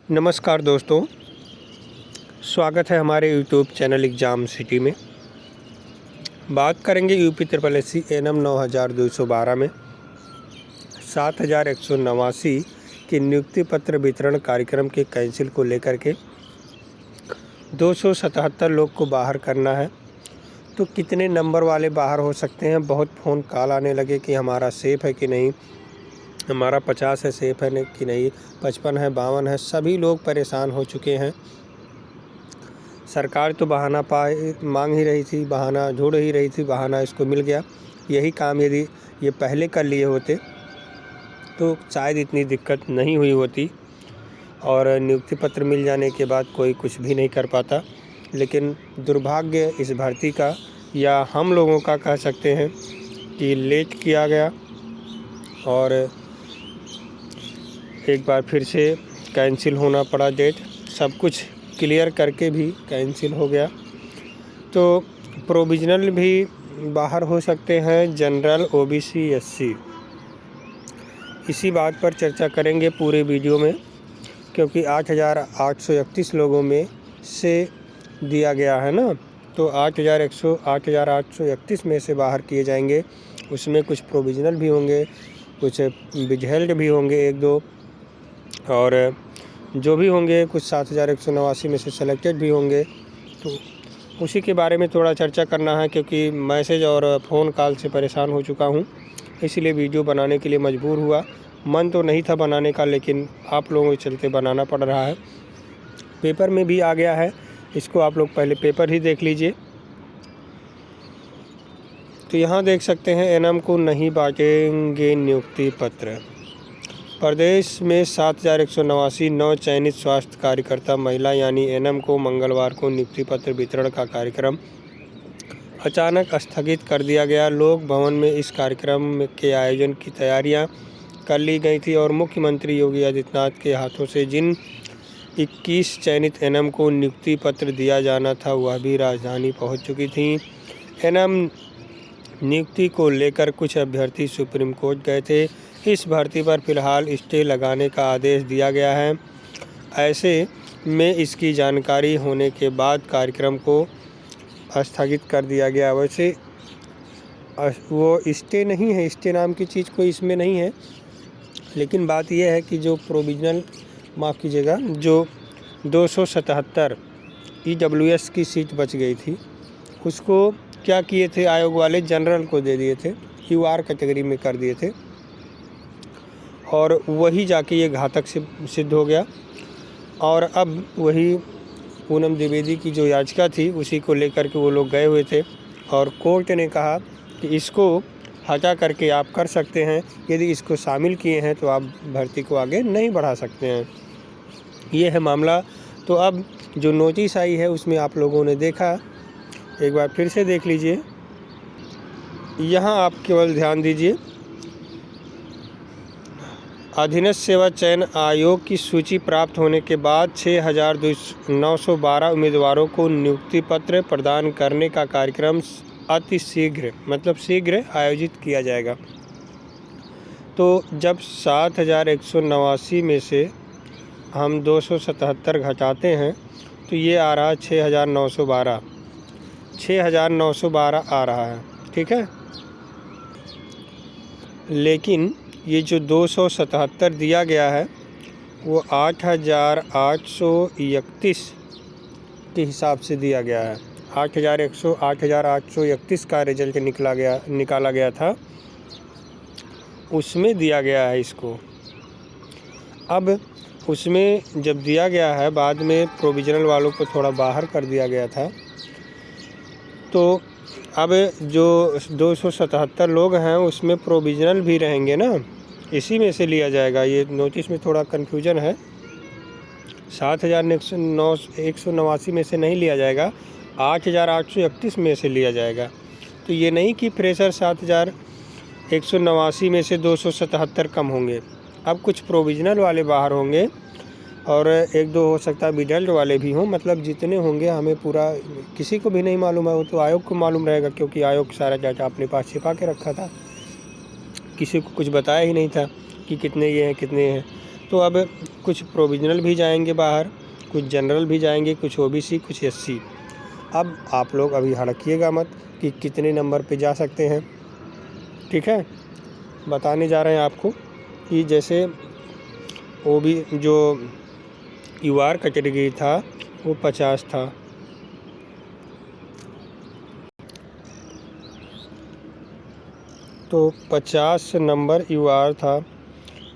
नमस्कार दोस्तों, स्वागत है हमारे यूट्यूब चैनल एग्ज़ाम सिटी में। बात करेंगे यूपी SSC एनएम 9212 में 7189 की नियुक्ति पत्र वितरण कार्यक्रम के कैंसिल को लेकर के 277 लोग को बाहर करना है। तो कितने नंबर वाले बाहर हो सकते हैं? बहुत फ़ोन कॉल आने लगे कि हमारा सेफ़ है कि नहीं, हमारा 50 है सेफ़ है कि नहीं, 55 है, 52 है। सभी लोग परेशान हो चुके हैं। सरकार तो बहाना मांग ही रही थी, बहाना ढूंढ ही रही थी, बहाना इसको मिल गया। यही काम यदि ये पहले कर लिए होते तो शायद इतनी दिक्कत नहीं हुई होती और नियुक्ति पत्र मिल जाने के बाद कोई कुछ भी नहीं कर पाता। लेकिन दुर्भाग्य इस भर्ती का, या हम लोगों का कह सकते हैं कि लेट किया गया और एक बार फिर से कैंसिल होना पड़ा। डेट सब कुछ क्लियर करके भी कैंसिल हो गया। तो प्रोविज़नल भी बाहर हो सकते हैं, जनरल, OBC, SC। इसी बात पर चर्चा करेंगे पूरे वीडियो में, क्योंकि 8831 लोगों में से दिया गया है ना, तो 8831 में से बाहर किए जाएंगे। उसमें कुछ प्रोविज़नल भी होंगे, कुछ विजहेल्ड भी होंगे, एक दो, और जो भी होंगे कुछ 7189 में से सेलेक्टेड भी होंगे। तो उसी के बारे में थोड़ा चर्चा करना है, क्योंकि मैसेज और फ़ोन कॉल से परेशान हो चुका हूँ, इसलिए वीडियो बनाने के लिए मजबूर हुआ। मन तो नहीं था बनाने का, लेकिन आप लोगों के चलते बनाना पड़ रहा है। पेपर में भी आ गया है, इसको आप लोग पहले पेपर ही देख लीजिए। तो यहाँ देख सकते हैं, एनएम को नहीं बांटेंगे नियुक्ति पत्र। प्रदेश में 7189 नव चयनित स्वास्थ्य कार्यकर्ता महिला यानी एनएम को मंगलवार को नियुक्ति पत्र वितरण का कार्यक्रम अचानक स्थगित कर दिया गया। लोक भवन में इस कार्यक्रम के आयोजन की तैयारियां कर ली गई थी और मुख्यमंत्री योगी आदित्यनाथ के हाथों से जिन 21 चयनित एनएम को नियुक्ति पत्र दिया जाना था वह भी राजधानी पहुंच चुकी थी। एनएम नियुक्ति को लेकर कुछ अभ्यर्थी सुप्रीम कोर्ट गए थे। इस भर्ती पर फिलहाल स्टे लगाने का आदेश दिया गया है। ऐसे में इसकी जानकारी होने के बाद कार्यक्रम को स्थगित कर दिया गया। वैसे वो स्टे नहीं है, स्टे नाम की चीज़ कोई इसमें नहीं है, लेकिन बात यह है कि जो प्रोविज़नल, माफ़ कीजिएगा, जो 277 EWS की सीट बच गई थी, उसको क्या किए थे आयोग वाले, जनरल को दे दिए थे, UR कैटेगरी में कर दिए थे, और वही जाके ये घातक सिद्ध हो गया। और अब वही पूनम द्विवेदी की जो याचिका थी उसी को लेकर के वो लोग गए हुए थे, और कोर्ट ने कहा कि इसको हटा करके आप कर सकते हैं, यदि इसको शामिल किए हैं तो आप भर्ती को आगे नहीं बढ़ा सकते हैं। ये है मामला। तो अब जो नोटिस आई है उसमें आप लोगों ने देखा, एक बार फिर से देख लीजिए। यहाँ आप केवल ध्यान दीजिए, अधीनस्थ सेवा चयन आयोग की सूची प्राप्त होने के बाद 6912 उम्मीदवारों को नियुक्ति पत्र प्रदान करने का कार्यक्रम अति शीघ्र, मतलब शीघ्र आयोजित किया जाएगा। तो जब 7189 में से हम 277 घटाते हैं तो ये आ रहा है 6912 आ रहा है, ठीक है। लेकिन ये जो 277 दिया गया है वो 8831 के हिसाब से दिया गया है। 8831 का रिजल्ट निकाला गया था, उसमें दिया गया है इसको। अब उसमें जब दिया गया है, बाद में प्रोविज़नल वालों को थोड़ा बाहर कर दिया गया था। तो अब जो 277 लोग हैं उसमें प्रोविज़नल भी रहेंगे ना, इसी में से लिया जाएगा। ये नोटिस में थोड़ा कन्फ्यूजन है, 7189 में से नहीं लिया जाएगा, 8831 में से लिया जाएगा। तो ये नहीं कि फ्रेशर 7189 में से 277 कम होंगे। अब कुछ प्रोविज़नल वाले बाहर होंगे और एक दो हो सकता है विडल्ड वाले भी हों। मतलब जितने होंगे हमें पूरा किसी को भी नहीं मालूम है, वो तो आयोग को मालूम रहेगा, क्योंकि आयोग सारा डाटा अपने पास छिपा के रखा था, किसी को कुछ बताया ही नहीं था कि कितने ये हैं कितने हैं। तो अब कुछ प्रोविजनल भी जाएंगे बाहर, कुछ जनरल भी जाएंगे, कुछ ओबीसी, कुछ एससी। अब आप लोग अभी हड़किएगा मत कि कितने नंबर पे जा सकते हैं, ठीक है। बताने जा रहे हैं आपको कि जैसे जो यूआर कैटेगरी था वो 50 था, तो 50 नंबर यूआर था,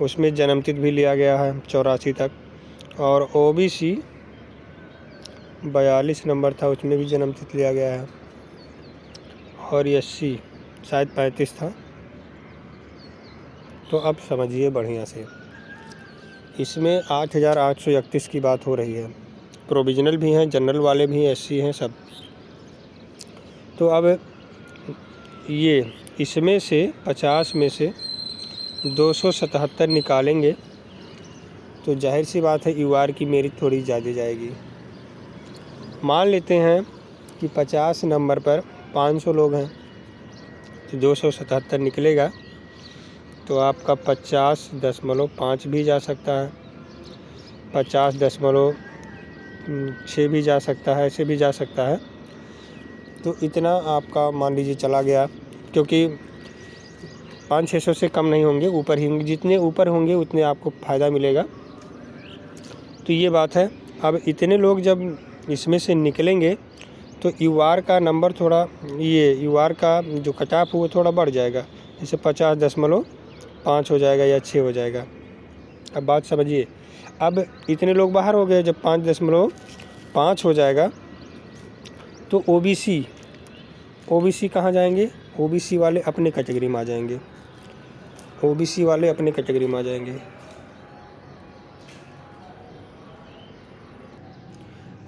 उसमें जन्मतिथि भी लिया गया है 84 तक। और ओबीसी 42 नंबर था, उसमें भी जन्मतिथि लिया गया है। और एससी शायद 35 था। तो अब समझिए बढ़िया से, इसमें 8831 की बात हो रही है। प्रोविजनल भी हैं, जनरल वाले भी, एससी हैं, सब। तो अब ये इसमें से 50 में से 277 निकालेंगे तो जाहिर सी बात है यूआर की मेरिट थोड़ी ज़्यादा जाएगी। मान लेते हैं कि 50 नंबर पर 500 लोग हैं, तो 277 निकलेगा, तो आपका 50.5 भी जा सकता है, 50.6 भी जा सकता है, ऐसे भी जा सकता है। तो इतना आपका मान लीजिए चला गया, क्योंकि 500-600 से कम नहीं होंगे, ऊपर ही होंगे। जितने ऊपर होंगे उतने आपको फ़ायदा मिलेगा। तो ये बात है। अब इतने लोग जब इसमें से निकलेंगे तो यूआर का नंबर थोड़ा, ये यूआर का जो कट ऑफ वो थोड़ा बढ़ जाएगा, जैसे 50.5 हो जाएगा या 6 हो जाएगा। अब बात समझिए, अब इतने लोग बाहर हो गए, जब 5.5 हो जाएगा तो ओबीसी कहाँ जाएंगे? ओबीसी वाले अपने कैटेगरी में आ जाएंगे, ओबीसी वाले अपने कैटेगरी में आ जाएंगे।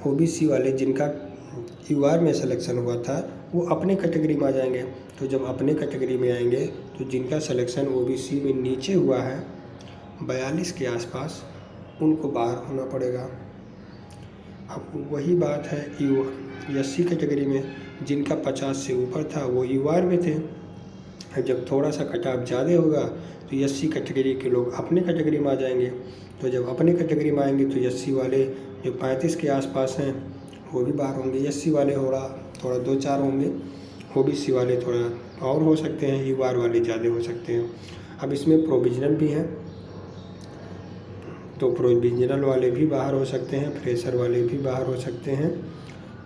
ओबीसी वाले जिनका यूआर में सिलेक्शन हुआ था वो अपने कैटेगरी में आ जाएंगे। तो जब अपने कैटेगरी में आएंगे तो जिनका सिलेक्शन ओबीसी में नीचे हुआ है 42 के आसपास, उनको बाहर होना पड़ेगा। अब वही बात है एससी कैटेगरी में, जिनका 50 से ऊपर था वो यूआर में थे। जब थोड़ा सा कट ऑफ ज़्यादा होगा तो एससी कैटेगरी के लोग अपने कैटेगरी में आ जाएंगे। तो जब अपने कैटेगरी में आएंगे तो एससी वाले जो 35 के आसपास हैं वो भी बाहर होंगे। एससी वाले थोड़ा 2-4 होंगे, ओबीसी वाले थोड़ा और हो सकते हैं, यूआर वाले ज़्यादा हो सकते हैं। अब इसमें प्रोविजनल भी हैं, तो प्रोविजनल वाले भी बाहर हो सकते हैं, फ्रेशर वाले भी बाहर हो सकते हैं,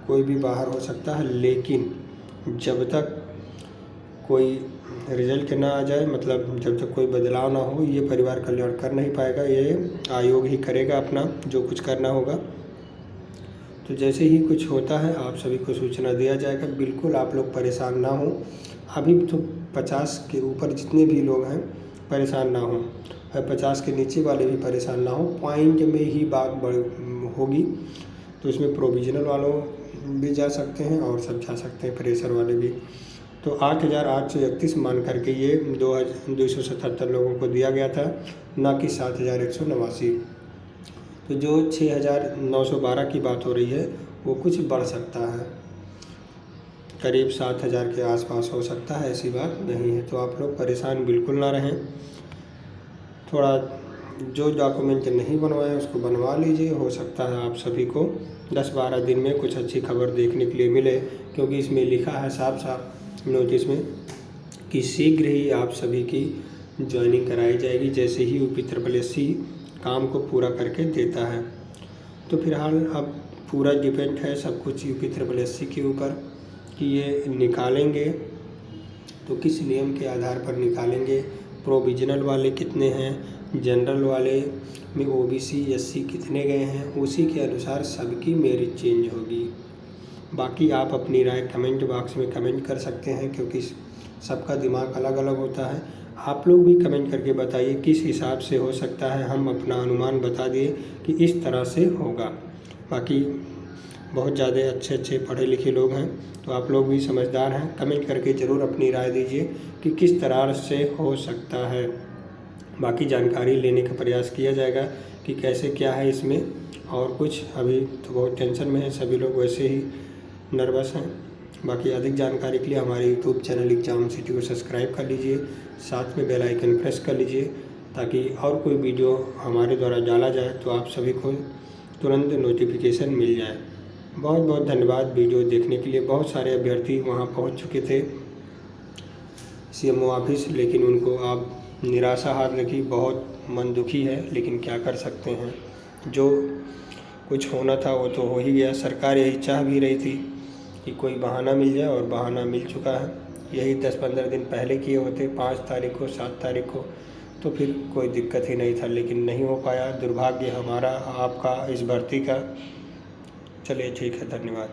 कोई भी बाहर हो सकता है। लेकिन जब तक कोई रिजल्ट ना आ जाए, मतलब जब तक कोई बदलाव ना हो, ये परिवार कल्याण कर नहीं पाएगा, ये आयोग ही करेगा अपना जो कुछ करना होगा। तो जैसे ही कुछ होता है आप सभी को सूचना दिया जाएगा। बिल्कुल आप लोग परेशान ना हो। अभी तो 50 के ऊपर जितने भी लोग हैं परेशान ना हो, और 50 के नीचे वाले भी परेशान ना हो। पॉइंट में ही बात होगी। तो इसमें प्रोविजनल वालों भी जा सकते हैं और सब जा सकते हैं, फ्रेशर वाले भी। तो 8831 मान करके ये 277 लोगों को दिया गया था, ना कि 7189। तो जो 6912 की बात हो रही है वो कुछ बढ़ सकता है, करीब 7000 के आसपास हो सकता है, ऐसी बात नहीं है। तो आप लोग परेशान बिल्कुल ना रहें। थोड़ा जो डॉक्यूमेंट नहीं बनवाए उसको बनवा लीजिए। हो सकता है आप सभी को 10-12 दिन में कुछ अच्छी खबर देखने के लिए मिले, क्योंकि इसमें लिखा है साफ साफ नोटिस में कि शीघ्र ही आप सभी की ज्वाइनिंग कराई जाएगी, जैसे ही UP-SSC काम को पूरा करके देता है। तो फिलहाल अब पूरा डिपेंड है सब कुछ UP-SSC के ऊपर कि ये निकालेंगे तो किस नियम के आधार पर निकालेंगे, प्रोविजनल वाले कितने हैं, जनरल वाले में OBC SC कितने गए हैं, उसी के अनुसार सबकी मेरिट चेंज होगी। बाकी आप अपनी राय कमेंट बॉक्स में कमेंट कर सकते हैं, क्योंकि सबका दिमाग अलग अलग होता है। आप लोग भी कमेंट करके बताइए किस हिसाब से हो सकता है, हम अपना अनुमान बता दिए कि इस तरह से होगा। बाकी बहुत ज़्यादा अच्छे पढ़े लिखे लोग हैं, तो आप लोग भी समझदार हैं, कमेंट करके ज़रूर अपनी राय दीजिए कि किस तरह से हो सकता है। बाकी जानकारी लेने का प्रयास किया जाएगा कि कैसे क्या है इसमें, और कुछ अभी तो बहुत टेंशन में है सभी लोग, वैसे ही नर्वस हैं। बाकी अधिक जानकारी के लिए हमारे YouTube चैनल एग्जाम सिटी को सब्सक्राइब कर लीजिए, साथ में बेल आइकन प्रेस कर लीजिए ताकि और कोई वीडियो हमारे द्वारा डाला जाए तो आप सभी को तुरंत नोटिफिकेशन मिल जाए। बहुत बहुत धन्यवाद वीडियो देखने के लिए। बहुत सारे अभ्यर्थी वहां पहुंच चुके थे सीएमओ ऑफिस, लेकिन उनको आप निराशा हाथ लगी, बहुत मन दुखी है, लेकिन क्या कर सकते हैं। जो कुछ होना था वो तो हो ही गया। सरकार यही चाह भी रही थी कि कोई बहाना मिल जाए, और बहाना मिल चुका है। यही 10-15 दिन पहले किए होते, 5 तारीख को, 7 तारीख को, तो फिर कोई दिक्कत ही नहीं था, लेकिन नहीं हो पाया। दुर्भाग्य हमारा, आपका, इस भर्ती का। चलिए ठीक है, धन्यवाद।